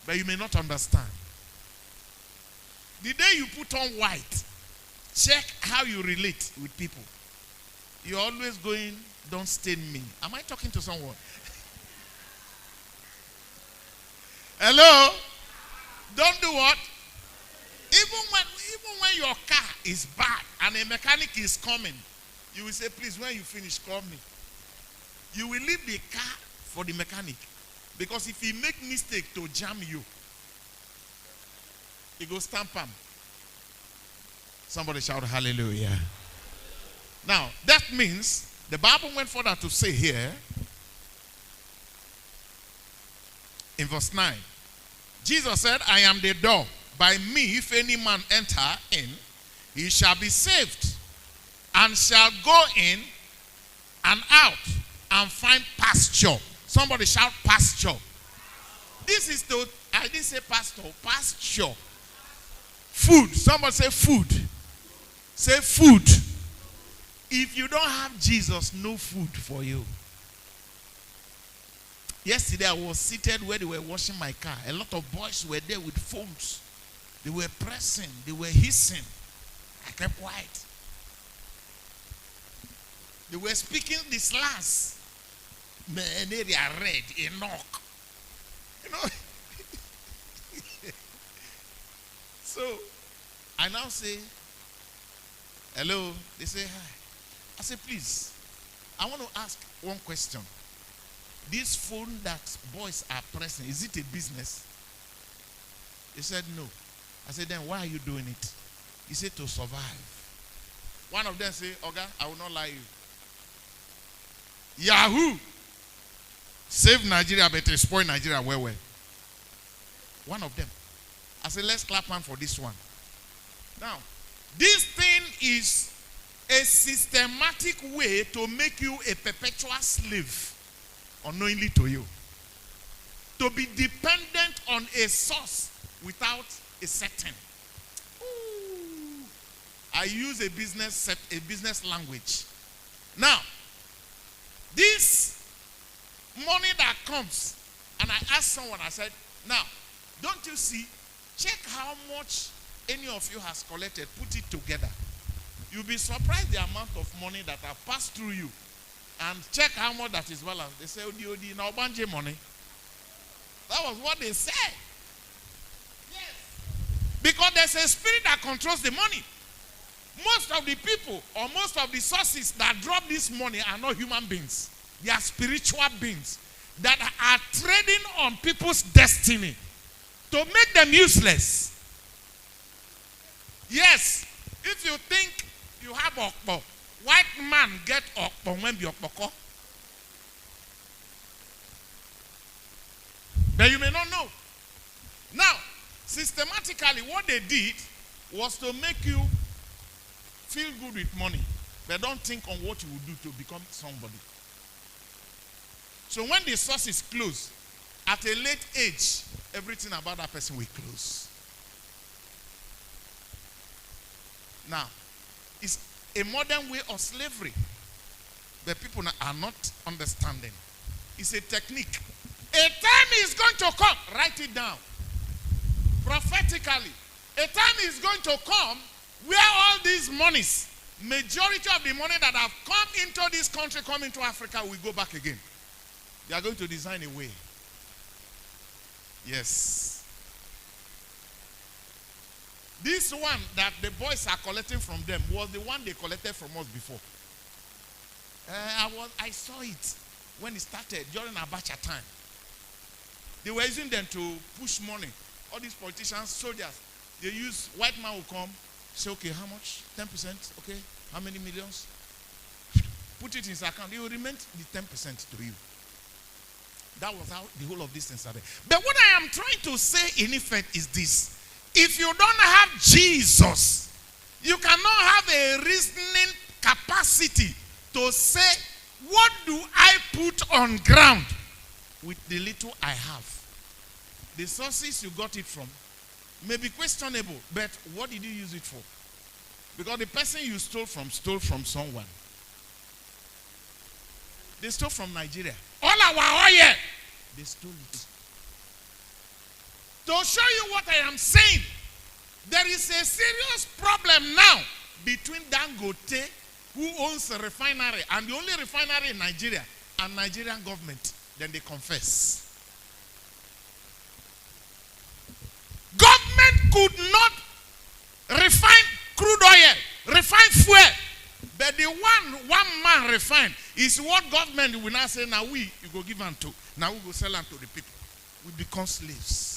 but you may not understand. The day you put on white, check how you relate with people. You're always going, don't stain me. Am I talking to someone? Hello? Don't do what? Even when your car is bad and a mechanic is coming, you will say, please, when you finish, call me. You will leave the car for the mechanic. Because if he make mistake to jam you, he go stamp him. Somebody shout hallelujah. Now, that means, the Bible went further to say here, in verse 9, Jesus said, I am the door. By me, if any man enter in, he shall be saved, and shall go in and out and find pasture. Somebody shout pasture. This is to, I didn't say pastor, pasture. Food. Somebody say food. Say food. If you don't have Jesus, no food for you. Yesterday I was seated where they were washing my car. A lot of boys were there with phones. They were pressing. They were hissing. I kept quiet. They were speaking the slangs. Man, they are red. Enoch. You know. So, I now say, hello. They say, hi. I say, please, I want to ask one question. This phone that boys are pressing, is it a business? He said, no. I said, then why are you doing it? He said, to survive. One of them say, Oga, I will not lie you. Yahoo! Save Nigeria, but spoil Nigeria well. One of them. I said, let's clap hand for this one. Now, this thing is a systematic way to make you a perpetual slave, unknowingly to you. To be dependent on a source without a setting. Ooh. I use a business language. Now, this money that comes, and I asked someone, I said, now, don't you see, check how much any of you has collected, put it together. You'll be surprised the amount of money that have passed through you. And check how much that is balanced. They say, Odi, now banje money. That was what they said. Yes. Because there's a spirit that controls the money. Most of the people or most of the sources that drop this money are not human beings. They are spiritual beings that are trading on people's destiny to make them useless. Yes, if you think you have okpo, white man get okpo when be okpoko. But you may not know. Now, systematically what they did was to make you feel good with money, but don't think on what you will do to become somebody. So when the source is closed, at a late age, everything about that person will close. Now, it's a modern way of slavery that people are not understanding. It's a technique. A time is going to come. Write it down. Prophetically. A time is going to come where all these monies, majority of the money that have come into this country, come into Africa, will go back again. They are going to design a way. Yes. This one that the boys are collecting from them was the one they collected from us before. I saw it when it started during Abacha time. They were using them to push money. All these politicians, soldiers, they use, white man will come, say, okay, how much? 10%, okay, how many millions? Put it in his account. He will remain the 10% to you. That was how the whole of this thing started. But what I am trying to say in effect is this. If you don't have Jesus, you cannot have a reasoning capacity to say, what do I put on ground with the little I have? The sources you got it from may be questionable, but what did you use it for? Because the person you stole from someone. They stole from Nigeria. All our oil, they stole it. To show you what I am saying, there is a serious problem now between Dangote, who owns a refinery, and the only refinery in Nigeria, and Nigerian government. Then they confess. Government could not refine crude oil, refine fuel. But the one man refined is what government will now say, now you go give them to. Now we go sell them to the people. We become slaves.